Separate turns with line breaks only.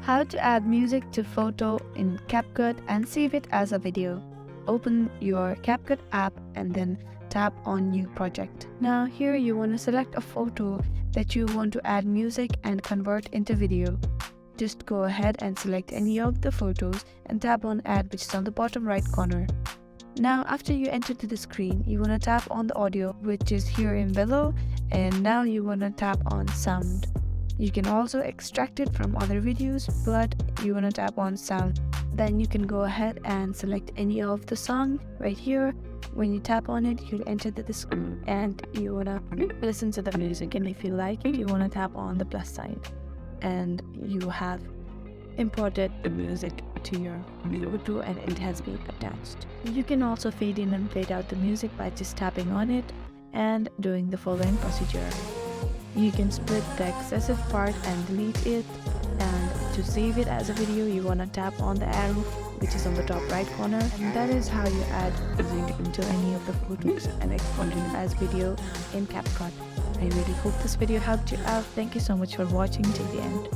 How to add music to photo in CapCut and save it as a video. Open your CapCut app and then tap on New Project. Now here you want to select a photo that you want to add music and convert into video. Just go ahead and select any of the photos and tap on Add, which is on the bottom right corner. Now after you enter to the screen, you want to tap on the audio, which is here in below, and now you want to tap on sound. You can also extract it from other videos, but you want to tap on sound. Then you can go ahead and select any of the song right here. When you tap on it, you'll enter the screen and you want to listen to the music, and if you like it, you want to tap on the plus sign and you have imported the music to your photo and it has been attached. You can also fade in and fade out the music by just tapping on it and doing the following procedure. You can split the excessive part and delete it, and to save it as a video you want to tap on the arrow which is on the top right corner, and that is how you add music into any of the photos and export it as video in CapCut. I really hope this video helped you out. Thank you so much for watching till the end.